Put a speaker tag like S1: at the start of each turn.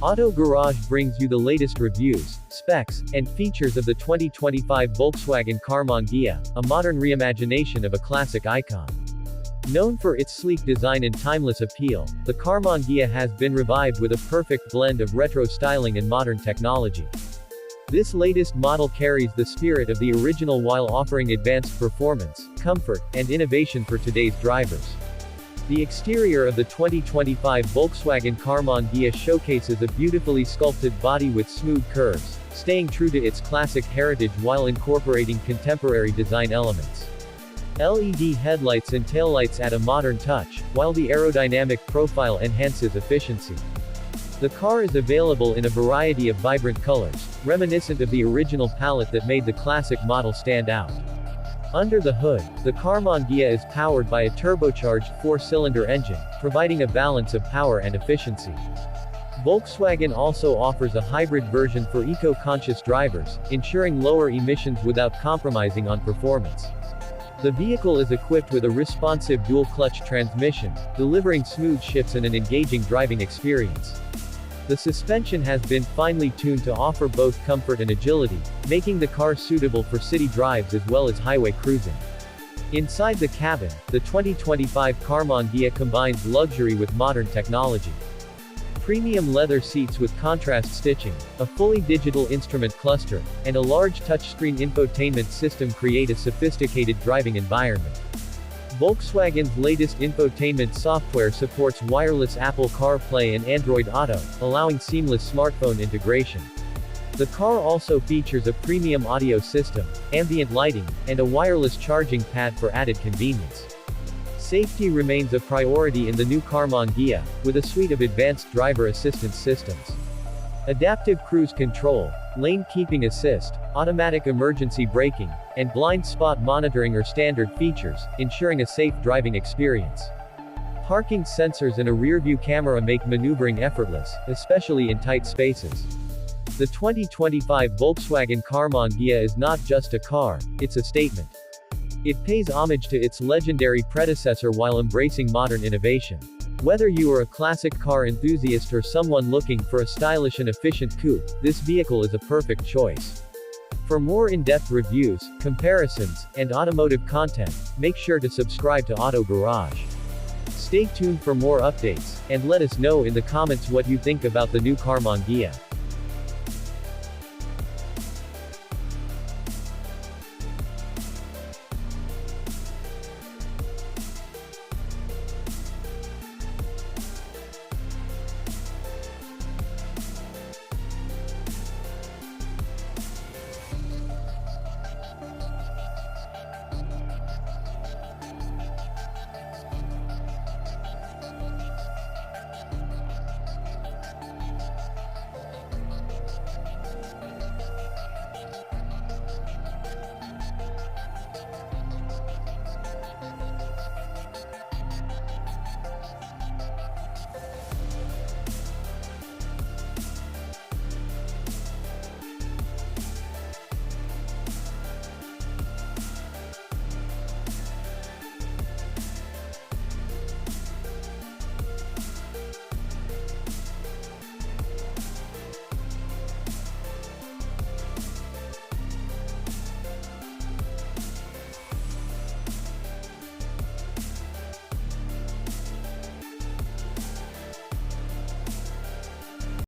S1: Auto Garage brings you the latest reviews, specs, and features of the 2025 Volkswagen Karmann Ghia, a modern reimagination of a classic icon. Known for its sleek design and timeless appeal, the Karmann Ghia has been revived with a perfect blend of retro styling and modern technology. This latest model carries the spirit of the original while offering advanced performance, comfort, and innovation for today's drivers. The exterior of the 2025 Volkswagen Karmann Ghia showcases a beautifully sculpted body with smooth curves, staying true to its classic heritage while incorporating contemporary design elements. LED headlights and taillights add a modern touch, while the aerodynamic profile enhances efficiency. The car is available in a variety of vibrant colors, reminiscent of the original palette that made the classic model stand out. Under the hood, the Karmann Ghia is powered by a turbocharged 4-cylinder engine, providing a balance of power and efficiency. Volkswagen also offers a hybrid version for eco-conscious drivers, ensuring lower emissions without compromising on performance. The vehicle is equipped with a responsive dual-clutch transmission, delivering smooth shifts and an engaging driving experience. The suspension has been finely tuned to offer both comfort and agility, making the car suitable for city drives as well as highway cruising. Inside the cabin, the 2025 Karmann Ghia combines luxury with modern technology. Premium leather seats with contrast stitching, a fully digital instrument cluster, and a large touchscreen infotainment system create a sophisticated driving environment. Volkswagen's latest infotainment software supports wireless Apple CarPlay and Android Auto, allowing seamless smartphone integration. The car also features a premium audio system, ambient lighting, and a wireless charging pad for added convenience. Safety remains a priority in the new Karmann Ghia, with a suite of advanced driver assistance systems. Adaptive cruise control, lane keeping assist, automatic emergency braking, and blind spot monitoring are standard features, ensuring a safe driving experience. Parking sensors and a rear-view camera make maneuvering effortless, especially in tight spaces. The 2025 Volkswagen Karmann Ghia is not just a car, it's a statement. It pays homage to its legendary predecessor while embracing modern innovation. Whether you are a classic car enthusiast or someone looking for a stylish and efficient coupe, this vehicle is a perfect choice. For more in-depth reviews, comparisons, and automotive content, make sure to subscribe to Auto Garage. Stay tuned for more updates, and let us know in the comments what you think about the new Karmann Ghia.